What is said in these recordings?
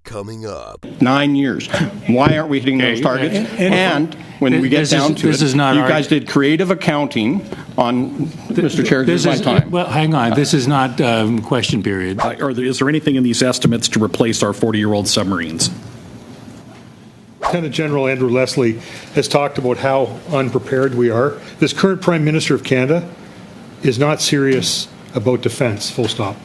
coming up. 9 years. Why aren't we hitting those targets? And when we get down to it, you guys did creative accounting on, Mr. Chair, this is my time. Well, hang on. This is not question period. Is there anything in these estimates to replace our 40-year-old submarines? Lieutenant General Andrew Leslie has talked about how unprepared we are. This current Prime Minister of Canada is not serious about defense, full stop.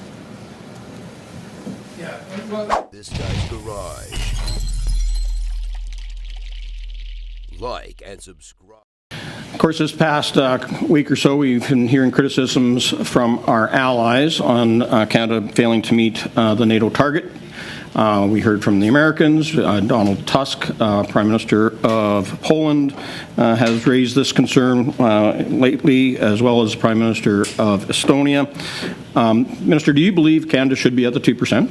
This guy's garage. Like and subscribe. Of course, this past week or so, we've been hearing criticisms from our allies on Canada failing to meet the NATO target. We heard from the Americans. Donald Tusk, Prime Minister of Poland, has raised this concern lately, as well as Prime Minister of Estonia. Minister, do you believe Canada should be at the 2%?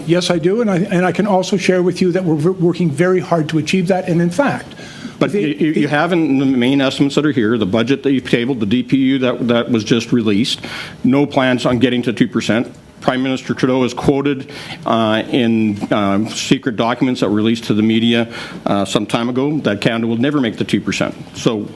Yes, I do, and I can also share with you that we're working very hard to achieve that, and in fact... But you have in the main estimates that are here, the budget that you've tabled, the DPU that was just released, no plans on getting to 2%. Prime Minister Trudeau is quoted in secret documents that were released to the media some time ago that Canada will never make the 2%. So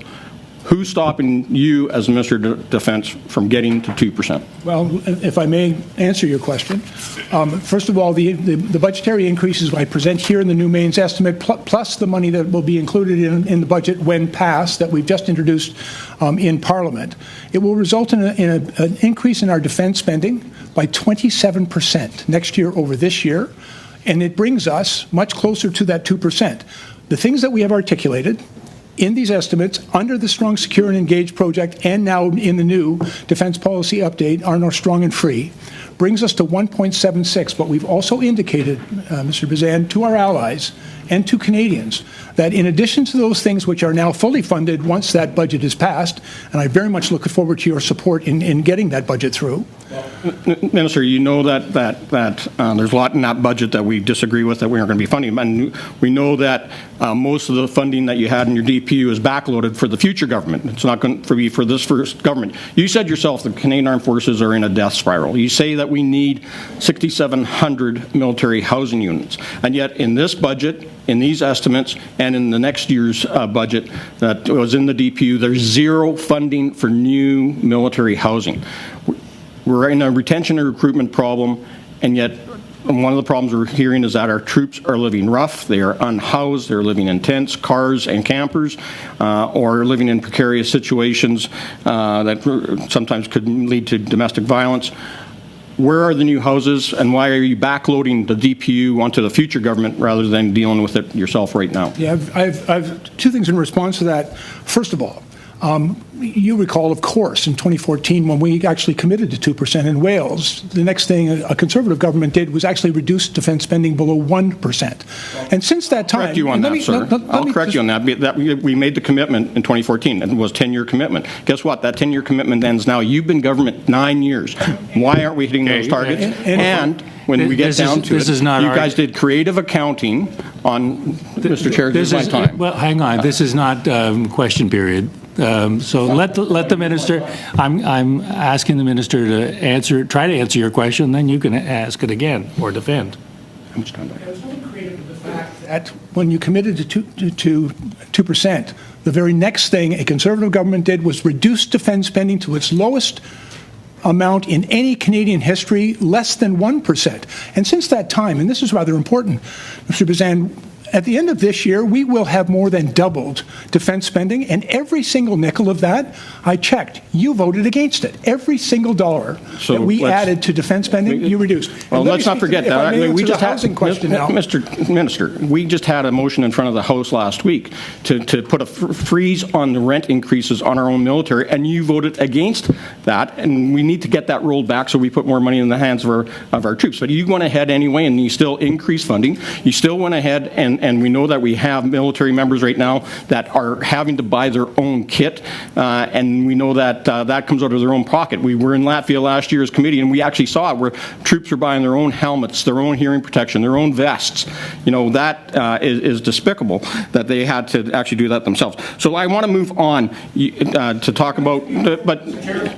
who's stopping you as Minister of Defence from getting to 2%? Well, if I may answer your question, first of all, the budgetary increases I present here in the new mains estimate, plus the money that will be included in the budget when passed, that we've just introduced in Parliament, it will result in an increase in our defence spending by 27% next year over this year, and it brings us much closer to that 2%. The things that we have articulated in these estimates, under the Strong, Secure and Engaged project, and now in the new Defence Policy Update, are now Strong and Free, brings us to 1.76. But we've also indicated, Mr. Bazan, to our allies and to Canadians that in addition to those things which are now fully funded once that budget is passed, and I very much look forward to your support in getting that budget through. Minister, you know that there's a lot in that budget that we disagree with, that we aren't going to be funding. And we know that most of the funding that you had in your DPU is backloaded for the future government. It's not going to be for this first government. You said yourself the Canadian Armed Forces are in a death spiral. You say that we need 6,700 military housing units. And yet in this budget, in these estimates, and in the next year's budget that was in the DPU, there's zero funding for new military housing. We're in a retention and recruitment problem, and yet one of the problems we're hearing is that our troops are living rough, they are unhoused, they're living in tents, cars, and campers, or living in precarious situations that sometimes could lead to domestic violence. Where are the new houses, and why are you backloading the DPU onto the future government rather than dealing with it yourself right now? Yeah, I've two things in response to that. First of all, you recall, of course, in 2014 when we actually committed to 2% in Wales, the next thing a Conservative government did was actually reduce defence spending below 1%. And since that time... I'll correct you on that, sir. I'll correct you on that. We made the commitment in 2014, and it was a 10-year commitment. Guess what? That 10-year commitment ends now. You've been government 9 years. Why aren't we hitting those targets? And when we get down to it, you guys did creative accounting on... Mr. Chair, this is my time. Well, hang on. This is not question period. So let the minister. I'm asking the minister to try to answer your question. Then you can ask it again or defend. I was only creative with the fact that when you committed to 2%, the very next thing a Conservative government did was reduce defence spending to its lowest amount in any Canadian history, less than 1%. And since that time, and this is rather important, Mr. Bazan, at the end of this year, we will have more than doubled defence spending, and every single nickel of that, I checked, you voted against it. Every single dollar that we added to defence spending, you reduced. Well, let's not forget that. We just had a question now. Mr. Minister, we just had a motion in front of the House last week to put a freeze on the rent increases on our own military, and you voted against that, and we need to get that rolled back so we put more money in the hands of our troops. But you went ahead anyway, and you still increased funding. You still went ahead and we know that we have military members right now that are having to buy their own kit, and we know that that comes out of their own pocket. We were in Latvia last year as committee, and we actually saw it where troops are buying their own helmets, their own hearing protection, their own vests. You know, that is despicable that they had to actually do that themselves. So I want to move on to talk about, but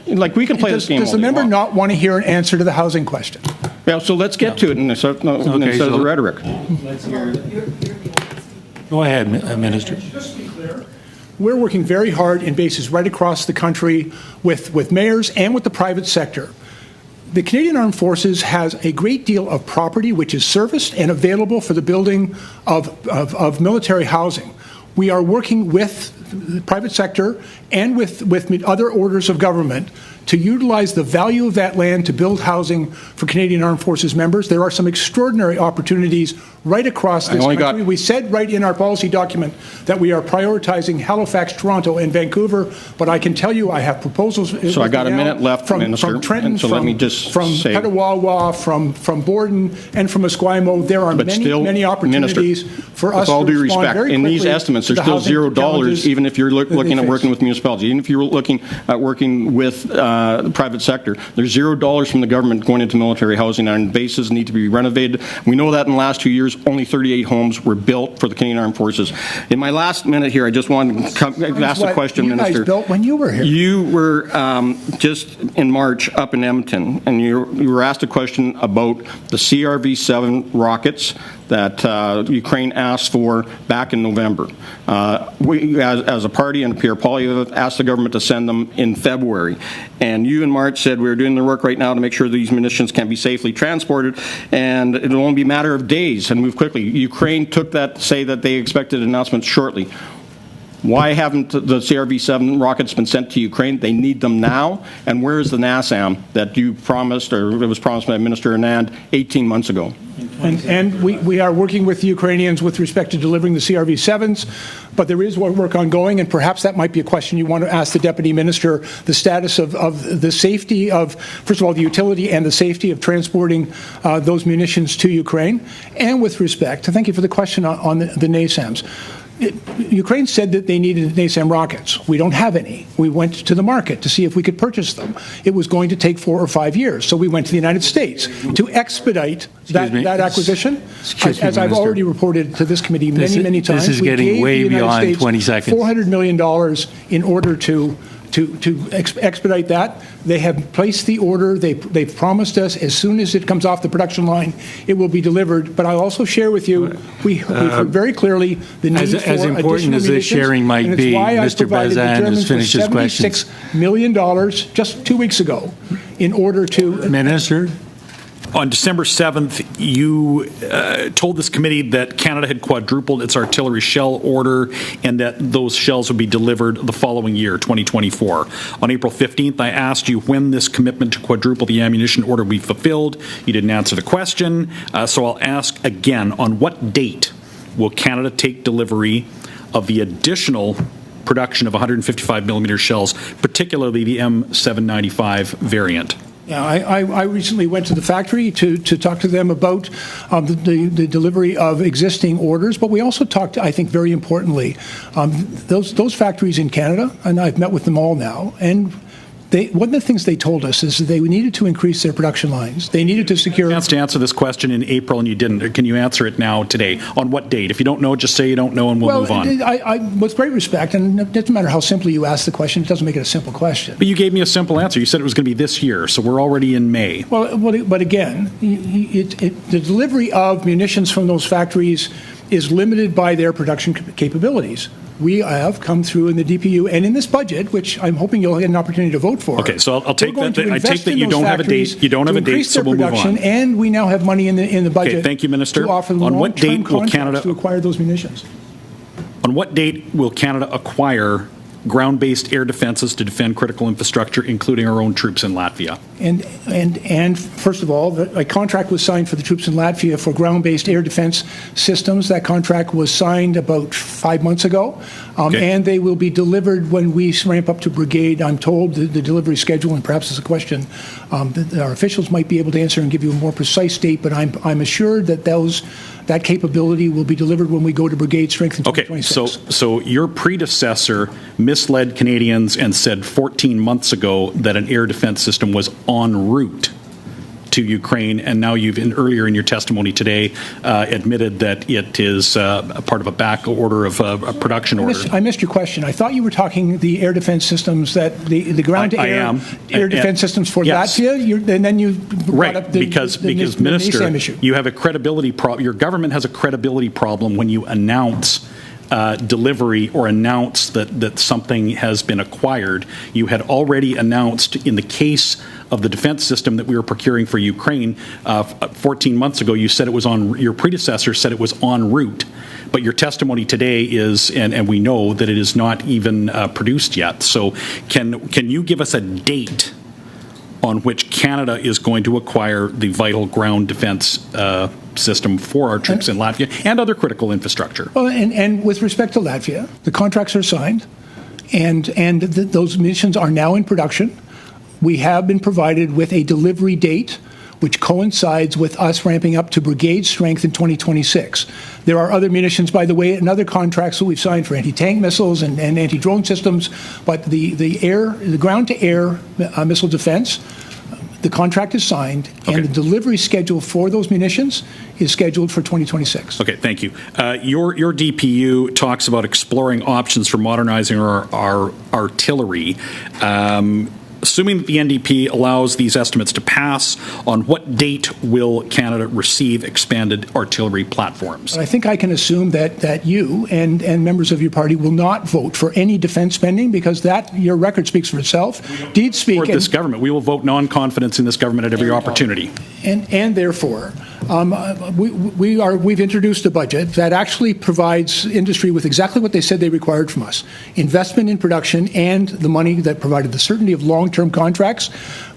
like we can play this game. Does the member not want to hear an answer to the housing question? Yeah, so let's get to it instead of the rhetoric. Go ahead, Minister. Just to be clear, we're working very hard in bases right across the country with mayors and with the private sector. The Canadian Armed Forces has a great deal of property which is serviced and available for the building of military housing. We are working with the private sector and with other orders of government to utilize the value of that land to build housing for Canadian Armed Forces members. There are some extraordinary opportunities right across this country. We said right in our policy document that we are prioritizing Halifax, Toronto, and Vancouver, but I can tell you I have proposals. So I got a minute left, Minister. From Trenton, so let me just from say, Petawawa, from Borden, and from Esquimalt. There are many opportunities for us with all to due respond respect, very in these quickly estimates, to there's the still housing $0, challenges even if you're that looking they at working face. with municipalities. Even if you're looking at working with the private sector, there's $0 from the government going into military housing, and bases need to be renovated. We know that in the last 2 years, only 38 homes were built for the Canadian Armed Forces. In my last minute here, I just wanted to ask a question, you Minister. guys built when you were here. You were just in March up in Edmonton, and you were asked a question about the CRV-7 rockets that Ukraine asked for back in November. We, as a party and Pierre Poilievre, asked the government to send them in February. And you in March said we're doing the work right now to make sure these munitions can be safely transported, and it'll only be a matter of days and move quickly. Ukraine took that to say that they expected announcements shortly. Why haven't the CRV-7 rockets been sent to Ukraine? They need them now. And where is the NASAM that you promised, or it was promised by Minister Anand 18 months ago? And we are working with the Ukrainians with respect to delivering the CRV-7s, but there is work ongoing, and perhaps that might be a question you want to ask the Deputy Minister, the status of the safety of, first of all, the utility and the safety of transporting those munitions to Ukraine, and with respect, thank you for the question on the NASAMs. Ukraine said that they needed NASAM rockets. We don't have any. We went to the market to see if we could purchase them. It was going to take 4 or 5 years, so we went to the United States to expedite that acquisition. As I've already reported to this committee many times, this is getting way beyond 20 seconds. $400 million in order to expedite that. They have placed the order. They've promised us as soon as it comes off the production line, it will be delivered. But I'll also share with you, we heard very clearly the need for as important as this sharing might be, Mr. Bazan has finished his questions. $76 million just 2 weeks ago in order to... Minister? On December 7th, you told this committee that Canada had quadrupled its artillery shell order and that those shells would be delivered the following year, 2024. On April 15th, I asked you when this commitment to quadruple the ammunition order would be fulfilled. You didn't answer the question, so I'll ask again, on what date will Canada take delivery of the additional production of 155 millimeter shells, particularly the M795 variant? Yeah, I recently went to the factory to talk to them about the delivery of existing orders, but we also talked, I think, very importantly, those factories in Canada, and I've met with them all now, and one of the things they told us is that they needed to increase their production lines. They needed to secure... Chance to answer this question in April and you didn't. Can you answer it now today? On what date? If you don't know, just say you don't know and we'll move on. With great respect, and it doesn't matter how simply you ask the question, it doesn't make it a simple question. But you gave me a simple answer. You said it was going to be this year, so we're already in May. Well, but again, the delivery of munitions from those factories is limited by their production capabilities. We have come through in the DPU and in this budget, which I'm hoping you'll get an opportunity to vote for. Okay, so I'll take that. I take that you don't have a date. You don't have a date, so we'll move on. And we now have money in the budget. Okay, thank you, Minister. To offer them on what date will Canada to acquire those munitions? On what date will Canada acquire ground-based air defenses to defend critical infrastructure, including our own troops in Latvia? And first of all, a contract was signed for the troops in Latvia for ground-based air defense systems. That contract was signed about 5 months ago, and they will be delivered when we ramp up to brigade. I'm told the delivery schedule, and perhaps it's a question that our officials might be able to answer and give you a more precise date, but I'm assured that that capability will be delivered when we go to brigade strength in 2026. Okay, so your predecessor misled Canadians and said 14 months ago that an air defense system was en route to Ukraine, and now you've, earlier in your testimony today, admitted that it is a part of a back order of a production order. I missed your question. I thought you were talking the air defense systems, that the ground-to-air air defense systems for yes. Latvia, and then you brought up the because NASAM Minister, issue. you have a credibility problem. Your government has a credibility problem when you announce delivery or announce that something has been acquired. You had already announced in the case of the defense system that we were procuring for Ukraine 14 months ago, you said it was on, your predecessor said it was en route. But your testimony today is, and we know that it is not even produced yet. So can you give us a date on which Canada is going to acquire the vital ground defense system for our troops in Latvia and other critical infrastructure? Well, and with respect to Latvia, the contracts are signed, and those munitions are now in production. We have been provided with a delivery date which coincides with us ramping up to brigade strength in 2026. There are other munitions, by the way, and other contracts that we've signed for anti-tank missiles and anti-drone systems, but the ground-to-air missile defense, the contract is signed, and the delivery schedule for those munitions is scheduled for 2026. Okay, thank you. Your DPU talks about exploring options for modernizing our artillery. Assuming that the NDP allows these estimates to pass, on what date will Canada receive expanded artillery platforms? I think I can assume that you and members of your party will not vote for any defense spending, because that, your record speaks for itself. Deeds speak. For this government. We will vote non-confidence in this government at every opportunity. And therefore, we've introduced a budget that actually provides industry with exactly what they said they required from us: investment in production and the money that provided the certainty of long-term contracts.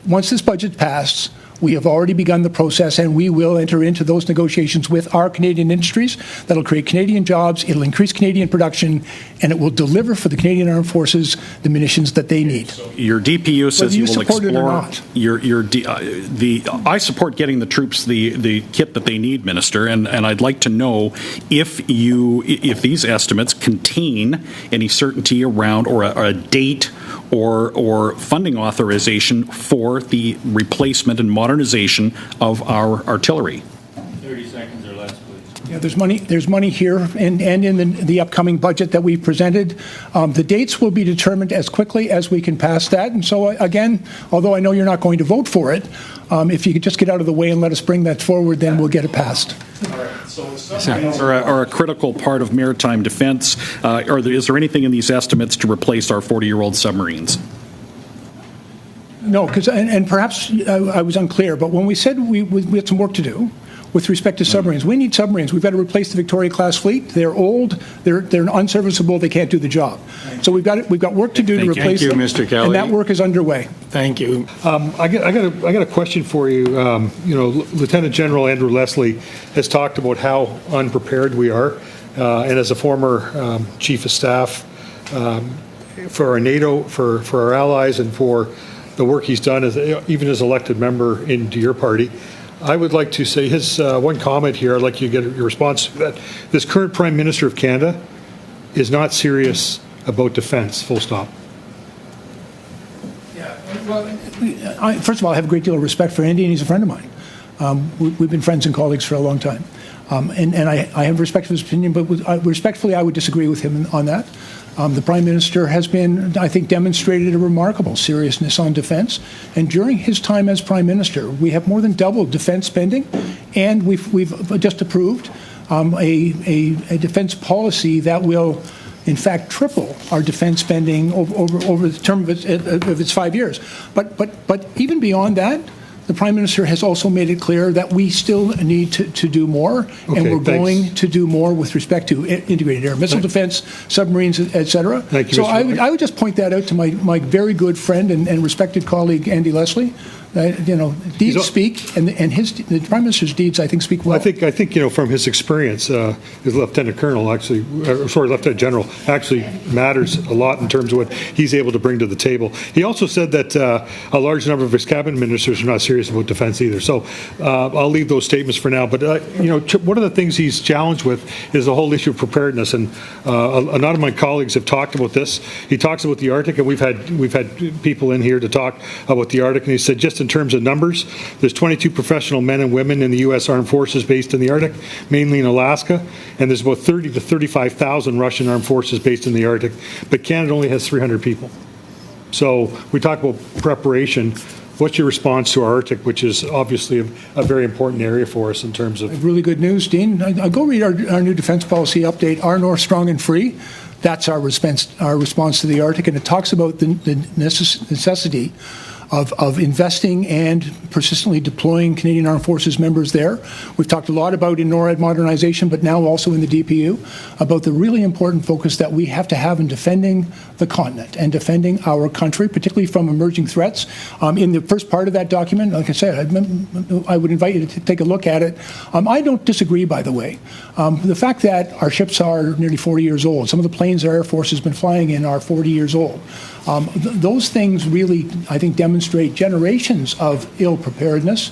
Once this budget passed, we have already begun the process, and we will enter into those negotiations with our Canadian industries. That'll create Canadian jobs, it'll increase Canadian production, and it will deliver for the Canadian Armed Forces the munitions that they need. Your DPU says you will support explore. it or not. I support getting the troops the kit that they need, Minister, and I'd like to know if these estimates contain any certainty around or a date or funding authorization for the replacement and modernization of our artillery. 30 seconds or less, please. Yeah, there's money here and in the upcoming budget that we've presented. The dates will be determined as quickly as we can pass that. And so, again, although I know you're not going to vote for it, if you could just get out of the way and let us bring that forward, then we'll get it passed. Are a critical part of maritime defense. Is there anything in these estimates to replace our 40-year-old submarines? No, because and perhaps I was unclear, but when we said we had some work to do with respect to submarines, we need submarines. We've got to replace the Victoria-class fleet. They're old. They're unserviceable. They can't do the job. So we've got work to do to replace them. Thank you, Mr. Kelly. And that work is underway. Thank you. I got a question for you. Lieutenant General Andrew Leslie has talked about how unprepared we are, and as a former chief of staff for our NATO, for our allies, and for the work he's done even as elected member into your party, I would like to say his one comment here. I'd like you to get your response to that. This current Prime Minister of Canada is not serious about defence. Full stop. First of all, I have a great deal of respect for Andy, and he's a friend of mine. We've been friends and colleagues for a long time. And I have respect for his opinion, but respectfully, I would disagree with him on that. The Prime Minister has been, I think, demonstrated a remarkable seriousness on defence. And during his time as Prime Minister, we have more than doubled defence spending, and we've just approved a defence policy that will, in fact, triple our defence spending over the term of its 5 years. But even beyond that, the Prime Minister has also made it clear that we still need to do more, and we're going to do more with respect to integrated air missile defense, submarines, et cetera. Thank you, so Mr. I would just point that out to my very good friend and respected colleague, Andy Leslie. Deeds speak, and the Prime Minister's deeds, I think, speak well. I think from his experience, his Lieutenant General actually matters a lot in terms of what he's able to bring to the table. He also said that a large number of his cabinet ministers are not serious about defence either. So I'll leave those statements for now. But one of the things he's challenged with is the whole issue of preparedness, and a lot of my colleagues have talked about this. He talks about the Arctic, and we've had people in here to talk about the Arctic, and he said just in terms of numbers. There's 22 professional men and women in the U.S. Armed Forces based in the Arctic, mainly in Alaska, and there's about 30 to 35,000 Russian Armed Forces based in the Arctic, but Canada only has 300 people. So we talk about preparation. What's your response to our Arctic, which is obviously a very important area for us in terms of... Really good news, Dean. I'll go read our new defense policy update, Our North Strong and Free. That's our response to the Arctic, and it talks about the necessity of investing and persistently deploying Canadian Armed Forces members there. We've talked a lot about in NORAD modernization, but now also in the DPU, about the really important focus that we have to have in defending the continent and defending our country, particularly from emerging threats. In the first part of that document, like I said, I would invite you to take a look at it. I don't disagree, by the way. The fact that our ships are nearly 40 years old, some of the planes our Air Force has been flying in are 40 years old. Those things really, I think, demonstrate generations of ill preparedness.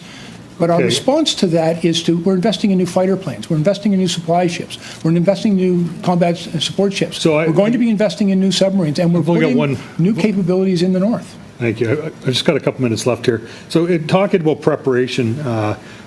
But our response to that is we're investing in new fighter planes. We're investing in new supply ships. We're investing in new combat support ships. So we're going to be investing in new submarines, and we're putting new capabilities in the north. Thank you. I just got a couple minutes left here. So talking about preparation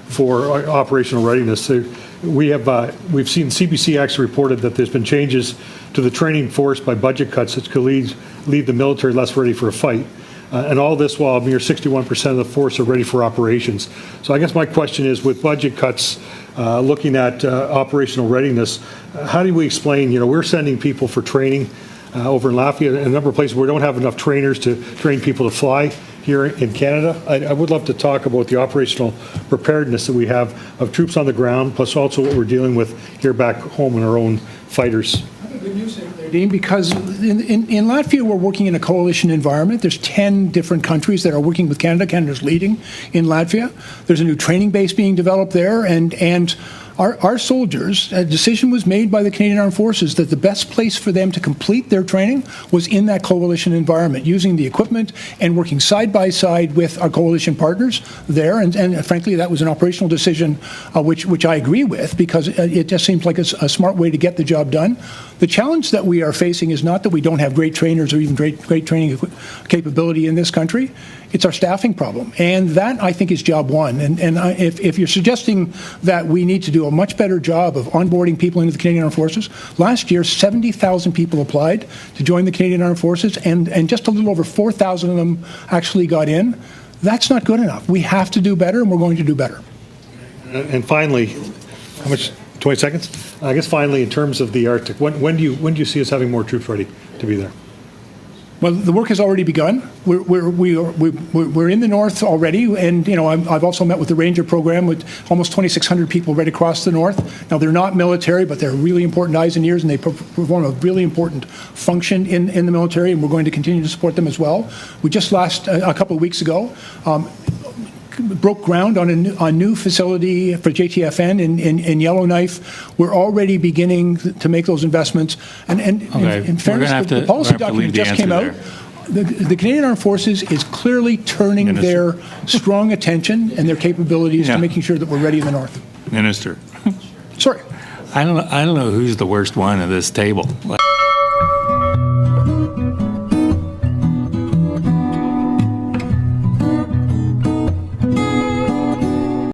for operational readiness, we've seen CBC actually reported that there's been changes to the training force by budget cuts that could leave the military less ready for a fight. And all this while a mere 61% of the force are ready for operations. So I guess my question is, with budget cuts, looking at operational readiness, how do we explain, we're sending people for training over in Lafayette, a number of places where we don't have enough trainers to train people to fly here in Canada. I would love to talk about the operational preparedness that we have of troops on the ground, plus also what we're dealing with here back home in our own fighters. Good news there, Dean, because in Latvia we're working in a coalition environment. There's 10 different countries that are working with Canada. Canada's leading in Latvia. There's a new training base being developed there, and our soldiers, a decision was made by the Canadian Armed Forces that the best place for them to complete their training was in that coalition environment, using the equipment and working side by side with our coalition partners there. And frankly, that was an operational decision which I agree with, because it just seems like a smart way to get the job done. The challenge that we are facing is not that we don't have great trainers or even great training capability in this country. It's our staffing problem, and that, I think, is job one. And if you're suggesting that we need to do a much better job of onboarding people into the Canadian Armed Forces, last year 70,000 people applied to join the Canadian Armed Forces, and just a little over 4,000 of them actually got in. That's not good enough. We have to do better, and we're going to do better. And finally, how much? 20 seconds? I guess finally, in terms of the Arctic, when do you see us having more troops ready to be there? Well, the work has already begun. We're in the north already, and I've also met with the Ranger program with almost 2,600 people right across the north. Now, they're not military, but they're really important eyes and ears, and they perform a really important function in the military, and we're going to continue to support them as well. We just a couple of weeks ago broke ground on a new facility for JTFN in Yellowknife. We're already beginning to make those investments. And in fairness, the policy document just came out. The Canadian Armed Forces is clearly turning their strong attention and their capabilities to making sure that we're ready in the north. Minister. Sorry. I don't know who's the worst one at this table.